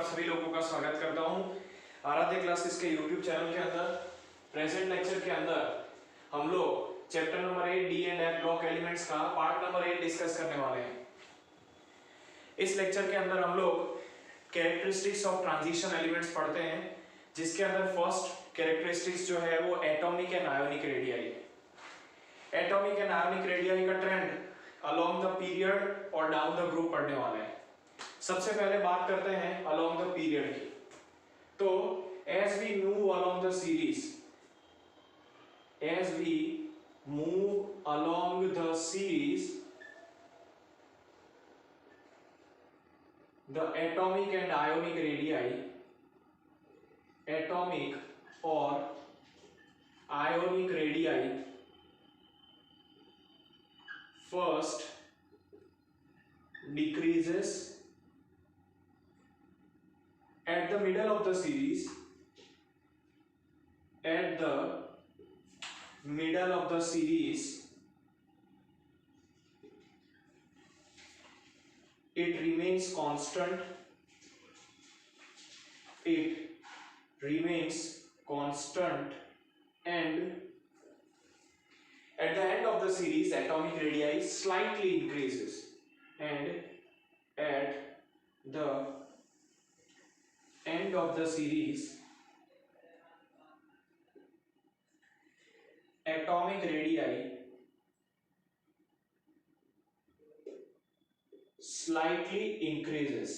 आप सभी लोगों का स्वागत करता हूं आराध्य क्लासेस के यूट्यूब चैनल के अंदर। प्रेजेंट लेक्चर के अंदर हम लोग chapter number 8 D and F block elements का पार्ट नंबर 8 डिस्कस करने वाले हैं। इस लेक्चर के अंदर हम लोग कैरेक्टरिस्टिक्स ऑफ ट्रांजिशन एलिमेंट्स पढ़ते हैं, जिसके अंदर फर्स्ट कैरेक्टरिस्टिक्स जो है वो एटॉमिक एंड आयोनिक रेडियाई है। एटॉमिक एंड आयोनिक रेडियाई का ट्रेंड अलोंग द पीरियड और डाउन द ग्रुप पढ़ने वाले हैं। सबसे पहले बात करते हैं अलोंग द पीरियड की। तो as we move along the series, as we move along the series, the atomic and ionic radii, atomic or ionic radii first decreases at the middle of the series. At the middle of the series, it remains constant. It remains constant, and at the end of the series, atomic radii slightly increases, and at the end of the series, atomic radii slightly increases।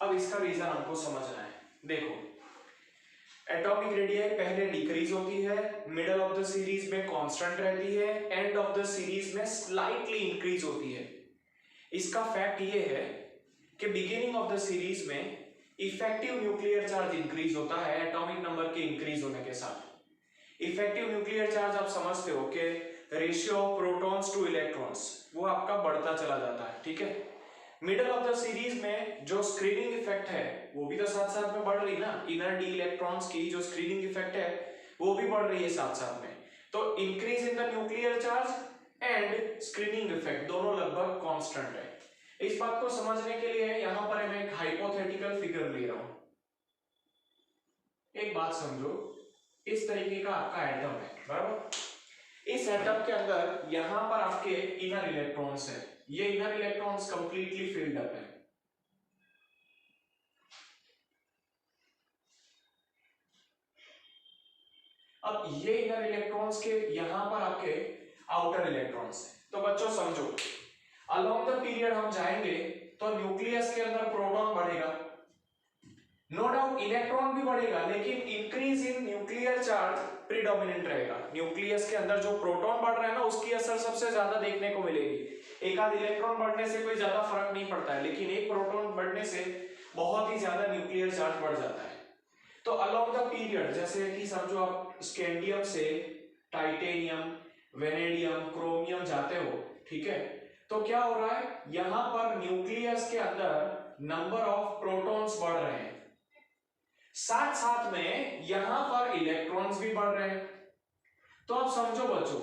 अब इसका reason हमको समझना है। देखो, atomic radii पहले decrease होती है, middle of the series में कांस्टेंट रहती है, एंड ऑफ द सीरीज में स्लाइटली इंक्रीज होती है। इसका फैक्ट ये है कि बिगिनिंग ऑफ द सीरीज में इफेक्टिव न्यूक्लियर चार्ज इंक्रीज होता है एटॉमिक नंबर के इंक्रीज होने के साथ। इफेक्टिव न्यूक्लियर चार्ज आप समझते हो कि ratio of protons two electrons वो आपका बढ़ता चला जाता है, ठीक है। मिडल ऑफ द सीरीज में जो स्क्रीनिंग इफेक्ट है वो भी तो साथ साथ में बढ़ रही ना, इनर डी इलेक्ट्रॉन्स की जो स्क्रीनिंग इफेक्ट है वो भी बढ़ रही है साथ साथ में। तो increase in the nuclear charge and screening effect दोनों लगभग कांस्टेंट है। इस बात को समझने के लिए यहां पर मैं एक हाइपोथेटिकल फिगर ले रहा हूं। एक बात समझो, इस तरीके का आपका एटम है, बराबर। इस एटम के अंदर यहां पर आपके इनर इलेक्ट्रॉन्स है, ये inner electrons completely filled up है। अब ये इनर इलेक्ट्रॉन्स के यहां पर आपके आउटर इलेक्ट्रॉन्स है। तो बच्चों समझो, अलोंग द पीरियड हम जाएंगे तो न्यूक्लियस के अंदर प्रोटॉन बढ़ेगा, नो डाउट इलेक्ट्रॉन भी बढ़ेगा, लेकिन increase in nuclear charge predominant रहेगा। न्यूक्लियस के अंदर जो प्रोटॉन बढ़ रहा है ना, उसकी असर सबसे ज्यादा देखने को मिलेगी। एक आध इलेक्ट्रॉन बढ़ने से कोई ज्यादा फर्क नहीं पड़ता है, लेकिन एक प्रोटॉन बढ़ने से बहुत ही ज्यादा न्यूक्लियर चार्ज बढ़ जाता है। तो अलोंग द पीरियड, जैसे कि समझो आप स्कैंडियम से टाइटेनियम, वेनेडियम, क्रोमियम जाते हो, ठीक है। तो क्या हो रहा है, यहां पर न्यूक्लियस के अंदर नंबर ऑफ प्रोटॉन्स बढ़ रहे हैं, साथ साथ में यहां पर इलेक्ट्रॉन्स भी बढ़ रहे हैं। तो अब समझो बच्चों,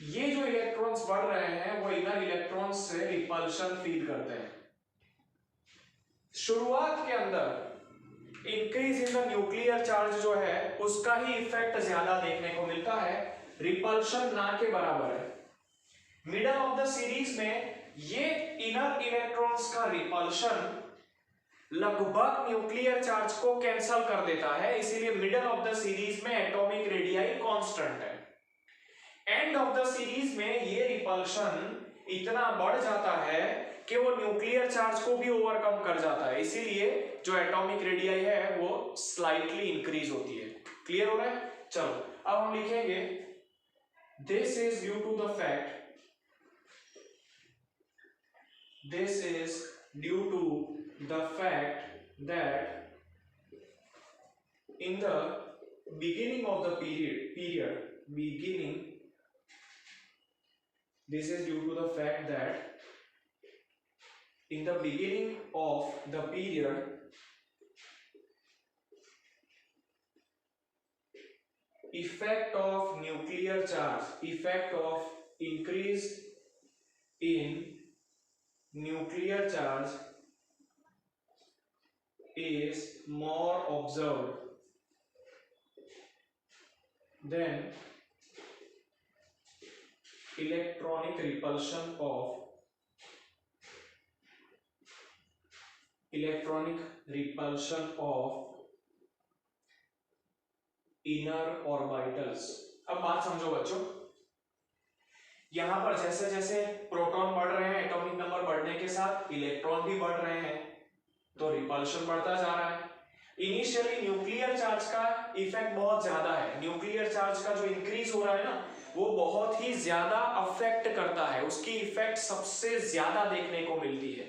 ये जो इलेक्ट्रॉन्स बढ़ रहे हैं वो इनर इलेक्ट्रॉन्स से रिपल्शन फील करते हैं। शुरुआत के अंदर increase in the nuclear charge जो है उसका ही इफेक्ट ज्यादा देखने को मिलता है, रिपल्शन ना के बराबर है। मिडल ऑफ द सीरीज में ये इनर इलेक्ट्रॉन्स का रिपल्शन लगभग न्यूक्लियर चार्ज को कैंसल कर देता है, इसीलिए मिडल ऑफ द सीरीज में एटॉमिक रेडियाई कांस्टेंट है। एंड ऑफ द सीरीज में ये रिपल्शन इतना बढ़ जाता है कि वो न्यूक्लियर चार्ज को भी ओवरकम कर जाता है, इसीलिए जो एटॉमिक रेडियाई है वो स्लाइटली इंक्रीज होती है। क्लियर हो रहा है? चलो अब हम लिखेंगे, this is due to the fact, this is due to the fact that in the beginning of the beginning, this is due to the fact that in the beginning of the period, effect of nuclear charge, effect of increase in nuclear charge is more observed than electronic repulsion of inner orbitals। अब बात समझो बच्चों, यहां पर जैसे जैसे proton बढ़ रहे हैं, एटॉमिक नंबर बढ़ने के साथ इलेक्ट्रॉन भी बढ़ रहे हैं, तो रिपल्शन बढ़ता जा रहा है। इनिशियली न्यूक्लियर चार्ज का इफेक्ट बहुत ज्यादा है, न्यूक्लियर चार्ज का जो इंक्रीज हो रहा है ना, वो बहुत ही ज्यादा अफेक्ट करता है, उसकी इफेक्ट सबसे ज्यादा देखने को मिलती है।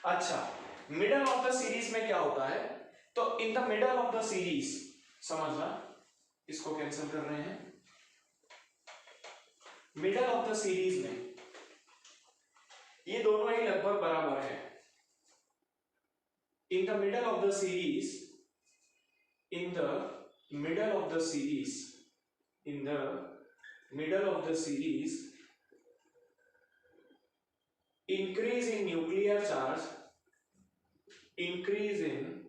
अच्छा, मिडल ऑफ द सीरीज में क्या होता है, तो in the middle of the series, समझना, इसको कैंसिल कर रहे हैं, मिडल ऑफ द सीरीज में ये दोनों ही लगभग बराबर है। In the middle of the series, in the middle of the series, in the middle of the series, increase in nuclear charge, increase in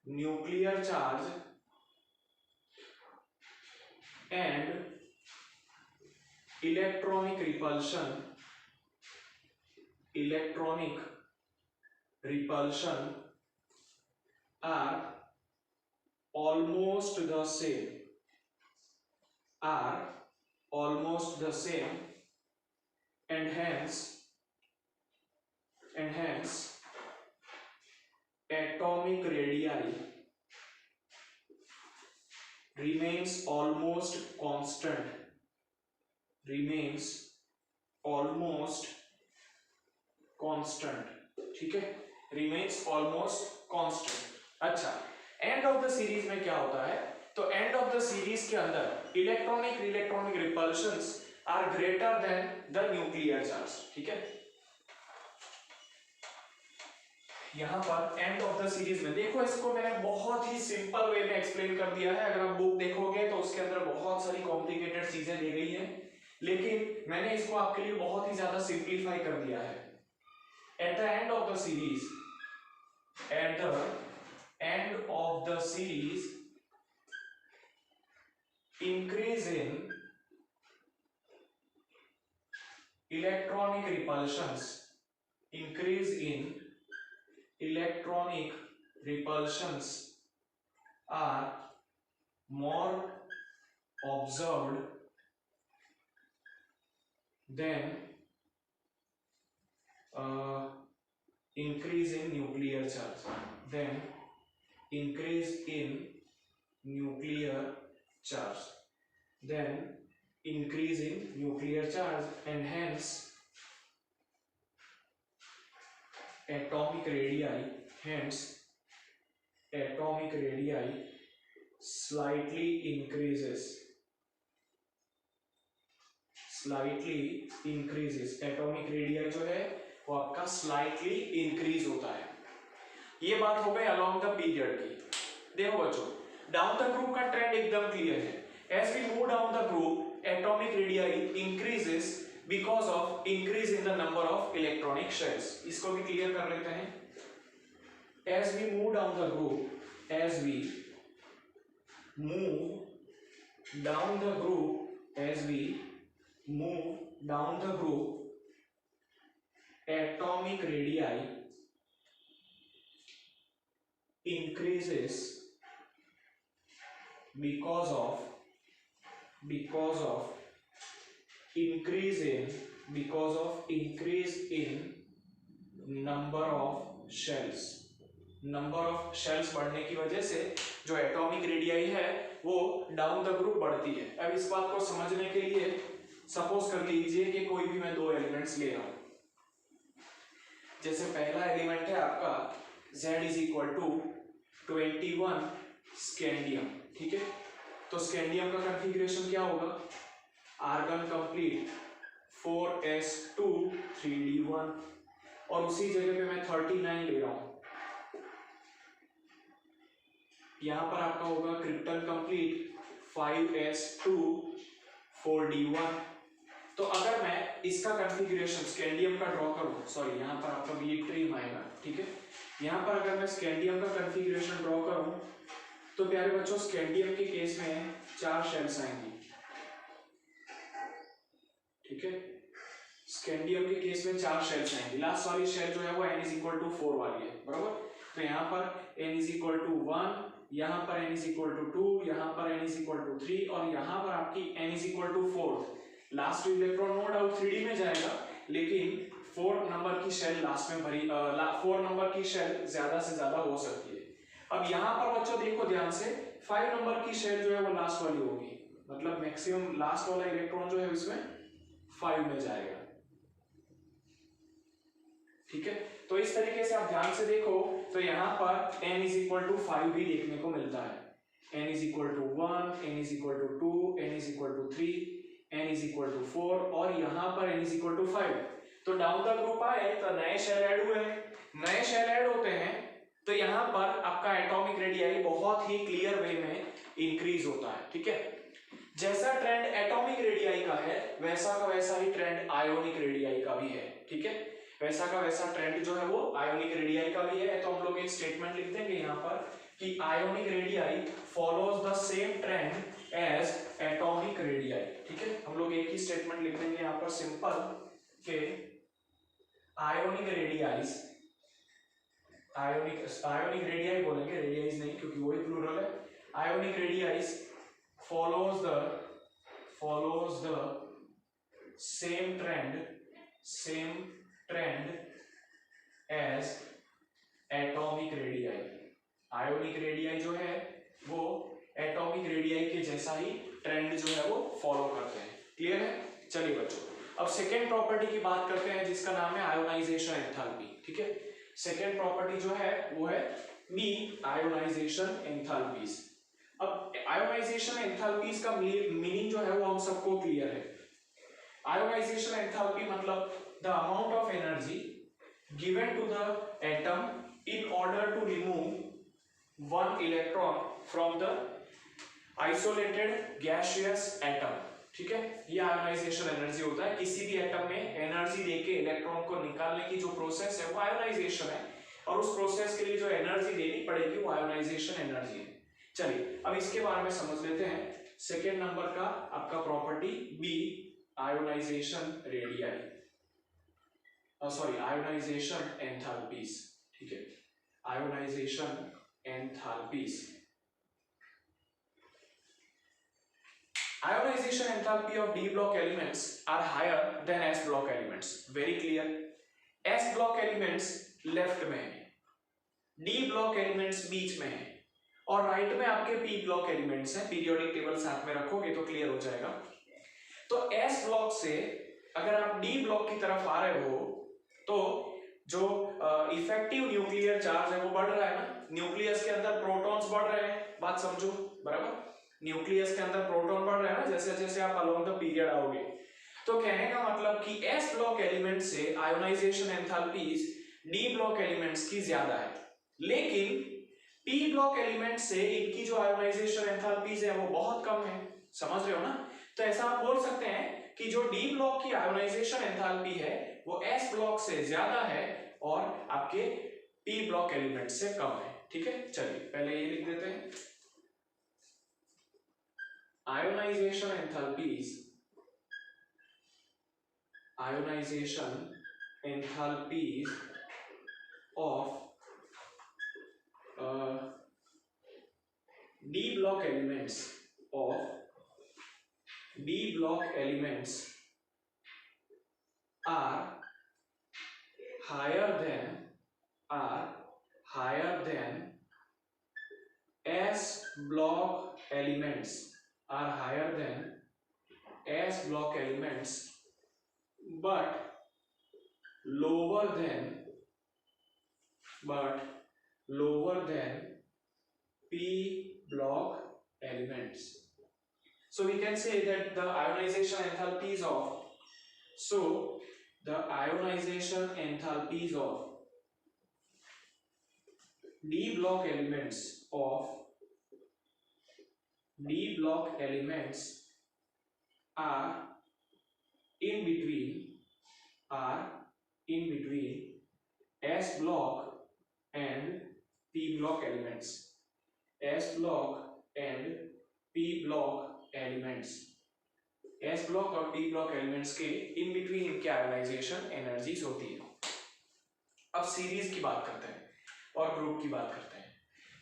nuclear charge and electronic repulsion are almost the same, and hence atomic radii remains almost constant, ठीक है, remains almost constant। अच्छा, end of the series में क्या होता है, तो end of the series के अंदर electronic repulsions are greater than the nuclear charge, ठीक है। यहां पर एंड ऑफ द सीरीज में देखो, इसको मैंने बहुत ही सिंपल वे में एक्सप्लेन कर दिया है। अगर आप बुक देखोगे तो उसके अंदर बहुत सारी कॉम्प्लिकेटेड चीजें दी गई हैं, लेकिन मैंने इसको आपके लिए बहुत ही ज्यादा सिंप्लीफाई कर दिया है। At the end of the series, at the end of the series, increase in electronic repulsions are more observed than increase in nuclear charge, increase in nuclear charge, and hence atomic radii slightly increases, atomic radii जो है वो आपका slightly increase होता है। ये बात हो गई अलोंग द पीरियड की। देखो बच्चों, डाउन द ग्रुप का ट्रेंड एकदम क्लियर है। As we move down the group, atomic radii increases because of increase in the number of electronic shells. इसको भी क्लियर कर लेते हैं। As we move down the group, as we move down the group, atomic radii increases because of increase in number of shells बढ़ने की वजह से जो एटॉमिक रेडियाई है वो डाउन द ग्रुप बढ़ती है। अब इस बात को समझने के लिए सपोज कर लीजिए कि कोई भी मैं दो एलिमेंट्स ले रहा हूं। जैसे पहला एलिमेंट है आपका Z is equal to 21 scandium, ठीक है। तो स्कैंडियम का कॉन्फ़िगरेशन क्या होगा, आर्गन कंप्लीट 4s2 3d1, और उसी जगह पे मैं 39 ले रहा हूं। यहां पर आपका होगा क्रिप्टन कंप्लीट 5s2 4d1। तो अगर मैं इसका कॉन्फ़िगरेशन स्कैंडियम का ड्रॉ करूं, सॉरी यहां पर आपका B ट्रिम आएगा, ठीक है। यहाँ पर अगर मैं स्कैंडियम का कॉन्फ़िगरेशन ड्रॉ करूं तो प्यारे बच्चों स्कैंडियम के केस में 4 शेल्स आएंगी, ठीक है। स्कैंडियम के केस में 4 शेल्स आएंगी। लास्ट वाली शेल जो है वो n = 4 वाली है, बराबर। तो यहाँ पर n = 1, यहाँ पर n = 2, यहाँ पर n = 3 और यहाँ पर आपकी n = 4। Last electron no doubt 3d में जाएगा, लेकिन 4 नंबर की शेल लास्ट में भरी 4 नंबर की शेल ज्यादा से ज्यादा हो सकती है। अब यहाँ पर बच्चों देखो ध्यान से, 5 नंबर की शेल जो है वो लास्ट वाली होगी, मतलब मैक्सिमम लास्ट वाला इलेक्ट्रॉन जो है इसमें 5 में जाएगा, ठीक है। तो इस तरीके से आप ध्यान से देखो तो यहाँ पर n = 5 भी देखने को मिलता है। n = 1, n = 2, n = 3, n = 4 और यहाँ पर n = 5। तो डाउन द ग्रुप आए तो नए शेल ऐड हुए, नए शेल ऐड होते हैं तो यहाँ पर आपका एटॉमिक रेडियाई बहुत ही क्लियर वे में इंक्रीज होता है, ठीक है। जैसा ट्रेंड एटॉमिक रेडियाई का है वैसा का वैसा ही ट्रेंड आयोनिक रेडियाई का भी है, ठीक है। वैसा का वैसा ट्रेंड जो है वो आयोनिक रेडियाई का भी है। तो हम लोग एक स्टेटमेंट लिख देंगे यहाँ पर कि ionic radii follows the same trend as atomic radii, ठीक है। हम लोग एक ही स्टेटमेंट लिख देंगे यहाँ पर सिंपल के आयोनिक रेडियाई बोलेंगे, रेडियाइज नहीं क्योंकि वही प्लूरल है। Ionic radii follows the same trend as atomic radii। Ionic radii जो है वो एटॉमिक रेडियाई के जैसा ही ट्रेंड जो है वो फॉलो करते हैं, क्लियर है। चलिए बच्चों अब सेकेंड प्रॉपर्टी की बात करते हैं जिसका नाम है आयोनाइजेशन एंथैल्पी, ठीक है। सेकेंड प्रॉपर्टी जो है वो है बी आयोनाइजेशन एंथैल्पीज। अब आयोनाइजेशन एंथैल्पीज का मीनिंग जो है वो हम सबको क्लियर है। आयोनाइजेशन एंथैल्पी मतलब the amount of energy given to the atom in order to remove one electron from the isolated gaseous atom, ठीक है। ये आयोनाइजेशन एनर्जी होता है। किसी भी एटम में एनर्जी देके इलेक्ट्रॉन को निकालने की जो प्रोसेस है वो आयोनाइजेशन है और उस प्रोसेस के लिए जो एनर्जी देनी पड़ेगी वो आयोनाइजेशन एनर्जी है। चलिए अब इसके बारे में समझ लेते हैं। सेकेंड नंबर का आपका property B ionization radii, sorry ionization enthalpies, ठीक है। Ionization enthalpies, ionization enthalpy of d block elements are higher than s block elements, very clear। s block elements left में है, d block elements बीच में है और right में आपके p block elements हैं। पीरियोडिक टेबल साथ में रखोगे तो क्लियर हो जाएगा। तो s ब्लॉक से अगर आप d ब्लॉक की तरफ आ रहे हो तो जो इफेक्टिव न्यूक्लियर चार्ज है वो बढ़ रहा है ना। न्यूक्लियस के अंदर प्रोटॉन्स बढ़ रहे हैं, बात समझो, बराबर। न्यूक्लियस के अंदर प्रोटॉन बढ़ रहे हैं ना जैसे जैसे आप अलोंग द पीरियड आओगे। तो कहने का मतलब कि s ब्लॉक एलिमेंट से ionization enthalpies d block elements की ज्यादा है, लेकिन p ब्लॉक एलिमेंट से इनकी जो आयोनाइजेशन एंथैल्पीज है वो बहुत कम है, समझ रहे हो ना। तो ऐसा आप बोल सकते हैं कि जो d ब्लॉक की आयोनाइजेशन एंथैल्पी है वो s ब्लॉक से ज्यादा है और आपके p ब्लॉक एलिमेंट से कम है, ठीक है। चलिए पहले ये लिख देते हैं ionization enthalpies of d block elements are higher than s block elements but lower than p block elements. So we can say that the ionization enthalpies of d block elements are in between s block and p block elements, s block and p block elements, s block और p block elements के in between इनके ionisation energies होती है। अब series की बात करते हैं और ग्रुप की बात करते हैं।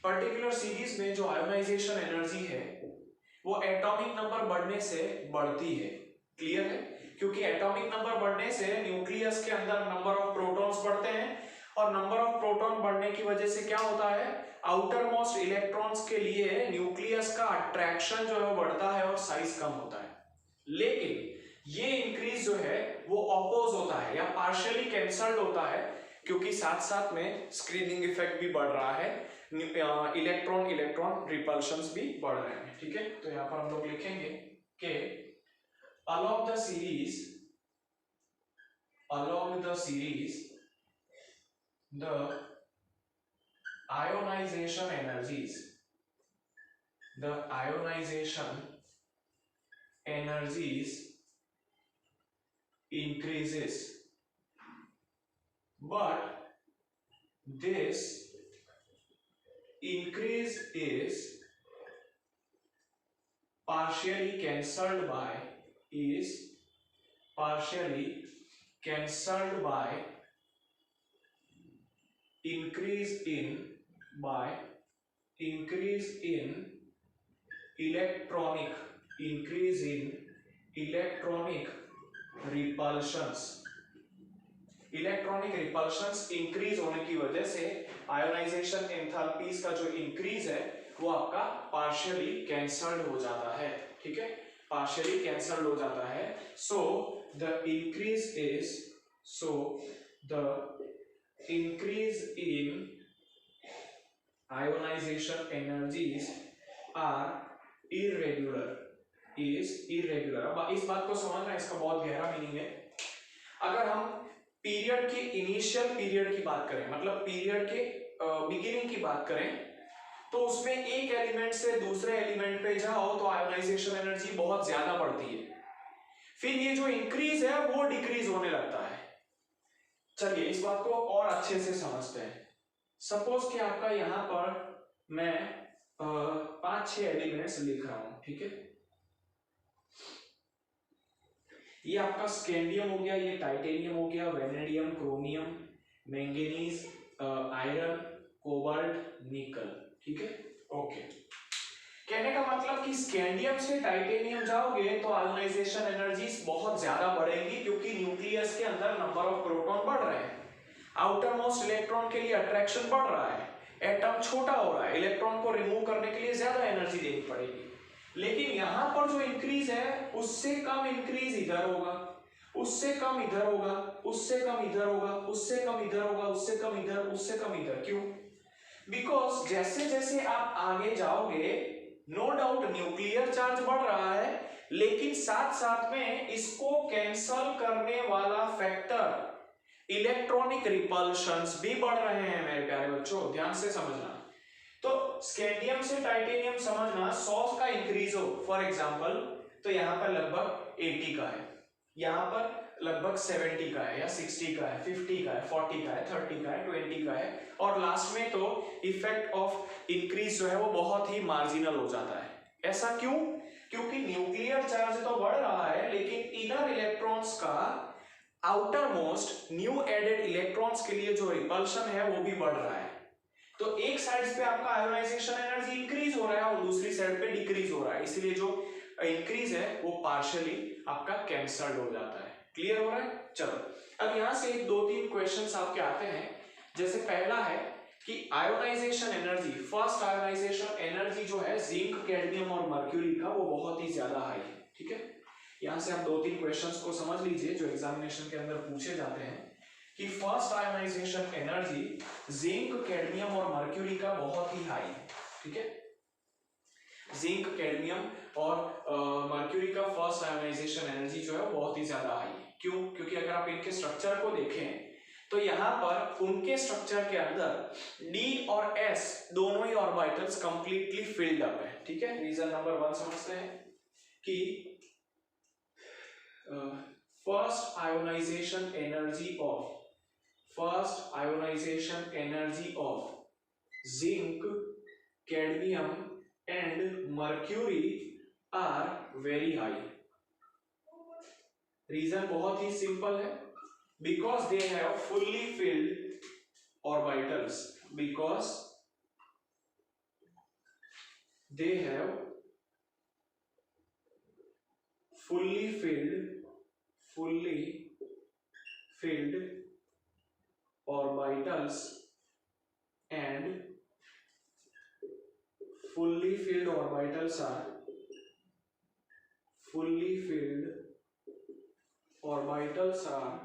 पर्टिकुलर सीरीज में जो आयोनाइजेशन एनर्जी है वो एटॉमिक नंबर बढ़ने से बढ़ती है। क्लियर है? क्योंकि एटॉमिक नंबर बढ़ने से न्यूक्लियस के अंदर नंबर ऑफ प्रोटॉन्स बढ़ते हैं और नंबर ऑफ प्रोटॉन बढ़ने की वजह से क्या होता है, आउटर मोस्ट इलेक्ट्रॉन्स के लिए न्यूक्लियस का अट्रैक्शन जो है वो बढ़ता है और साइज कम होता है। लेकिन ये इंक्रीज जो है वो ऑपोज होता है या पार्शियली कैंसल्ड होता है, क्योंकि साथ साथ में स्क्रीनिंग इफेक्ट भी बढ़ रहा है, इलेक्ट्रॉन इलेक्ट्रॉन रिपल्शंस भी बढ़ रहे हैं। ठीक है, तो यहां पर हम लोग लिखेंगे कि along the series the ionization energies increases, but this increase is partially cancelled by increase in electronic repulsions। Electronic repulsions increase होने की वजह से आयोनाइजेशन एंथैल्पीज का जो इंक्रीज है वो आपका पार्शियली कैंसल्ड हो जाता है। ठीक है, पार्शियली कैंसल्ड हो जाता है। So the increase in ionization energies are irregular। अब इस बात को समझना, इसका बहुत गहरा मीनिंग है। अगर हम पीरियड के इनिशियल पीरियड की बात करें, मतलब पीरियड के बिगिनिंग की बात करें, तो उसमें एक एलिमेंट से दूसरे एलिमेंट पे जाओ तो आयोनाइजेशन एनर्जी बहुत ज्यादा बढ़ती है, फिर ये जो इंक्रीज है वो डिक्रीज होने लगता है। चलिए इस बात को और अच्छे से समझते हैं। सपोज कि आपका यहां पर मैं 5-6 एलिमेंट्स लिख रहा हूं। ठीक है, ये आपका स्कैंडियम हो गया, ये टाइटेनियम हो गया, vanadium, chromium, manganese, iron, cobalt, निकल। ठीक है, ओके। कहने का मतलब कि स्कैंडियम से टाइटेनियम जाओगे तो आयोनाइजेशन एनर्जीज बहुत ज्यादा बढ़ेगी, क्योंकि न्यूक्लियस के अंदर नंबर ऑफ प्रोटॉन बढ़ रहे हैं, आउटर मोस्ट इलेक्ट्रॉन के लिए अट्रैक्शन बढ़ रहा है, एटम छोटा हो रहा है, इलेक्ट्रॉन को रिमूव करने के लिए ज्यादा एनर्जी देनी पड़ेगी। लेकिन यहां पर जो इंक्रीज है उससे कम इंक्रीज इधर होगा, उससे कम इधर होगा, उससे कम इधर होगा, उससे कम इधर होगा, उससे कम इधर, उससे कम इधर। क्यों? बिकॉज जैसे जैसे आप आगे जाओगे, नो डाउट न्यूक्लियर चार्ज बढ़ रहा है, लेकिन साथ साथ में इसको कैंसल करने वाला फैक्टर इलेक्ट्रॉनिक रिपल्शंस भी बढ़ रहे हैं मेरे प्यारे बच्चों, ध्यान से समझना। तो स्कैंडियम से टाइटेनियम समझना, 100 का इंक्रीज हो फॉर एग्जांपल, तो यहां पर लगभग 80 का है, यहां पर लगभग 70 का है या 60 का है, 50 का है, 40 का है, 30 का है, 20 का है, और लास्ट में तो इफेक्ट ऑफ इंक्रीज जो है वो बहुत ही मार्जिनल हो जाता है। ऐसा क्यों? क्योंकि न्यूक्लियर चार्ज तो बढ़ रहा है, लेकिन इनर इलेक्ट्रॉन्स का outermost new added electrons के लिए जो रिपल्शन है वो भी बढ़ रहा है। तो एक साइड पे आपका आयोनाइजेशन एनर्जी इंक्रीज हो रहा है और दूसरी साइड पे डिक्रीज हो रहा है, इसलिए जो इंक्रीज है वो पार्शियली आपका कैंसल्ड हो जाता है। क्लियर हो रहा है? चलो अब यहां से 2-3 क्वेश्चंस आपके आते हैं। जैसे पहला है कि ionization energy, first ionization energy जो है जिंक, कैडमियम और मर्क्यूरी का, वो बहुत ही ज्यादा हाई है। ठीक है, यहां से आप 2-3 क्वेश्चंस को समझ लीजिए जो एग्जामिनेशन के अंदर पूछे जाते हैं कि first ionization energy zinc, cadmium और मर्क्यूरी का बहुत ही हाई है। ठीक है, जिंक, कैडमियम और मर्क्यूरी का फर्स्ट आयोनाइजेशन एनर्जी जो है बहुत ही ज्यादा हाई है। क्यों? क्योंकि अगर आप इनके स्ट्रक्चर को देखें तो यहां पर उनके स्ट्रक्चर के अंदर D और S दोनों ही ऑर्बिटल्स कंप्लीटली फिल्ड अप है। ठीक है, रीजन नंबर 1 समझते हैं कि first ionization energy of first ionization energy of zinc, cadmium and mercury are very high. Reason बहुत ही सिंपल है, because they have fully filled orbitals, because they have fully filled orbitals and fully filled orbitals are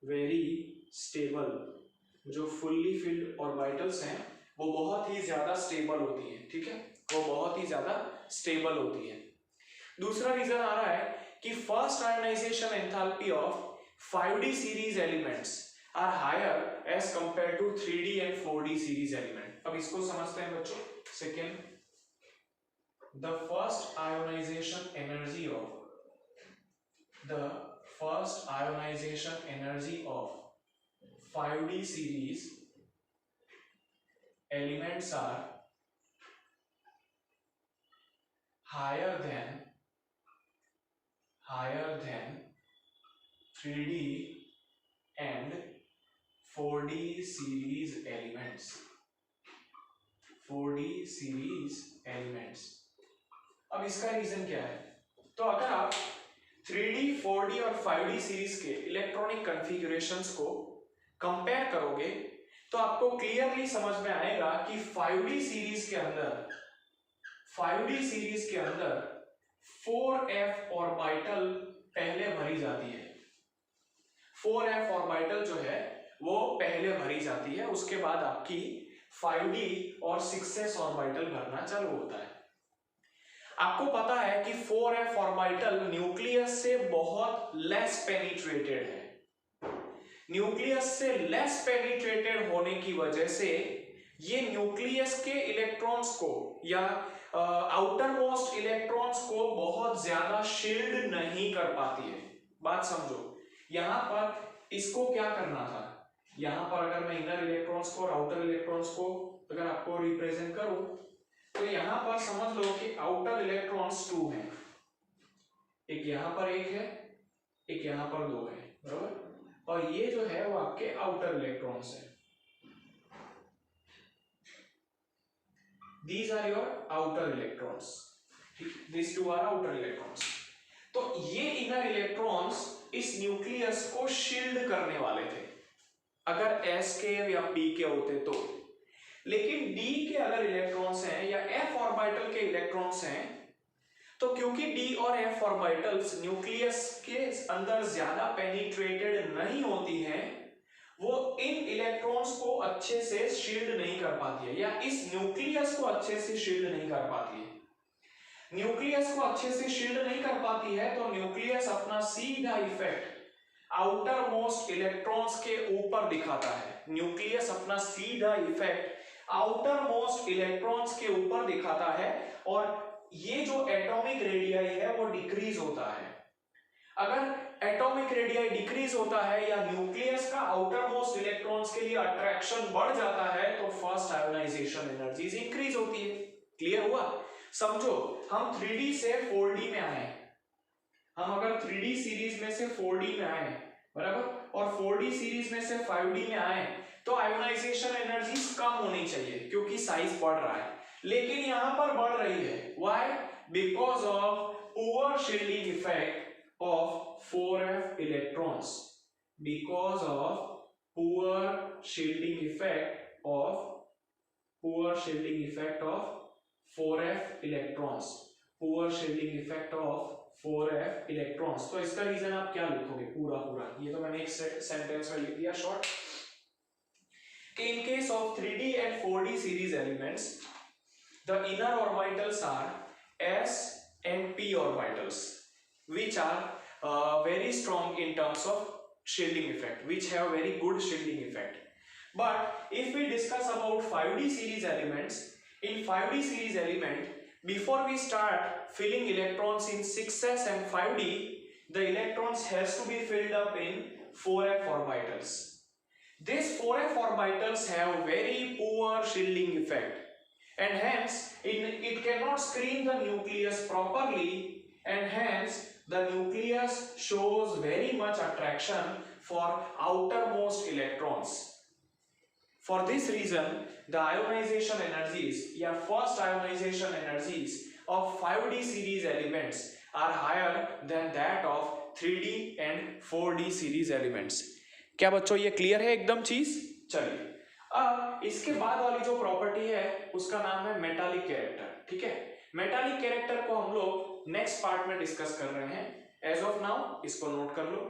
very stable. जो fully filled orbitals हैं वो बहुत ही ज्यादा stable होती हैं, ठीक है, वो बहुत ही ज्यादा स्टेबल होती है। दूसरा रीजन आ रहा है कि first ionization enthalpy of 5D series elements are higher as compare to 3D and 4D series element. अब इसको समझते हैं बच्चों। Second, the first ionization energy of 5D series elements are higher than 3D and 4D series elements. अब इसका reason क्या है? तो अगर आप 3D, 4D और 5D सीरीज के इलेक्ट्रॉनिक कॉन्फ़िगरेशंस को कंपेयर करोगे तो आपको क्लियरली समझ में आएगा कि 5D सीरीज के अंदर 4f ऑर्बिटल पहले भरी जाती है। 4f ऑर्बिटल जो है वो पहले भरी जाती है, उसके बाद आपकी 5D और 6s ऑर्बिटल भरना चालू होता है। आपको पता है कि 4f ऑर्बिटल न्यूक्लियस से बहुत लेस पेनिट्रेटेड है। न्यूक्लियस से लेस पेनिट्रेटेड होने की वजह से ये न्यूक्लियस के इलेक्ट्रॉन्स को या आउटर मोस्ट इलेक्ट्रॉन्स को बहुत ज्यादा शील्ड नहीं कर पाती है। बात समझो, यहां पर इसको क्या करना था, यहां पर अगर मैं इनर इलेक्ट्रॉन्स को और आउटर इलेक्ट्रॉन्स को अगर आपको रिप्रेजेंट करूं तो यहां पर समझ लो कि आउटर इलेक्ट्रॉन्स 2 हैं, एक यहां पर एक है, एक यहां पर 2 है, बराबर, और ये जो है वो आपके आउटर इलेक्ट्रॉन्स है। These are your outer electrons, these two are outer electrons। तो ये इनर इलेक्ट्रॉन्स इस न्यूक्लियस को शील्ड करने वाले थे अगर s के या p के होते तो, लेकिन d के अगर इलेक्ट्रॉन्स हैं या f ऑर्बिटल के इलेक्ट्रॉन्स हैं तो क्योंकि d और f ऑर्बिटल्स न्यूक्लियस के अंदर ज्यादा पेनिट्रेटेड नहीं होती हैं, वो इन इलेक्ट्रॉन्स को अच्छे से शील्ड नहीं कर पाती है या इस न्यूक्लियस को अच्छे से शील्ड नहीं कर पाती है। न्यूक्लियस को अच्छे से शील्ड नहीं कर पाती है तो न्यूक्लियस अपना सीधा इफेक्ट आउटर मोस्ट इलेक्ट्रॉन्स के ऊपर दिखाता है। न्यूक्लियस अपना सीधा इफेक्ट आउटर मोस्ट इलेक्ट्रॉन्स के ऊपर दिखाता है और ये जो एटॉमिक रेडियाई है वो डिक्रीज होता है। अगर एटॉमिक रेडियाई डिक्रीज होता है या न्यूक्लियस का आउटर मोस्ट इलेक्ट्रॉन्स के लिए अट्रैक्शन बढ़ जाता है तो फर्स्ट आयोनाइजेशन एनर्जीज इंक्रीज होती है। क्लियर हुआ? समझो, हम 3D से 4D में आए, हम अगर 3D सीरीज में से 4D में आए, बराबर, और 4D सीरीज में से 5D में आए तो आयोनाइजेशन एनर्जीज कम होनी चाहिए क्योंकि साइज बढ़ रहा है, लेकिन यहां पर बढ़ रही है। Why? Because of poor shielding effect of 4f electrons, because of poor shielding effect of 4f electrons, poor shielding effect of 4f electrons। तो इसका रीजन आप क्या लिखोगे पूरा पूरा? ये तो मैंने एक सेंटेंस में लिख दिया शॉर्ट कि in case of 3D and 4D series elements the inner orbitals are s and p orbitals which are very strong in terms of shielding effect, which have very good shielding effect. But if we discuss about 5D series elements, in 5D series element, before we start filling electrons in 6s and 5D, the electrons has to be filled up in 4f orbitals. These 4f orbitals have very poor shielding effect, and hence it cannot screen the nucleus properly, and hence the nucleus shows very much attraction for outermost electrons. For this reason, the ionization energies या first ionization energies of 5d series elements are higher than that of 3d and 4d series elements. क्या बच्चों ये clear है एकदम चीज? चलिए अब इसके बाद वाली जो प्रॉपर्टी है उसका नाम है मेटालिक कैरेक्टर. ठीक है, मेटालिक कैरेक्टर को हम लोग नेक्स्ट पार्ट में डिस्कस कर रहे हैं. एज ऑफ नाउ इसको नोट कर लो.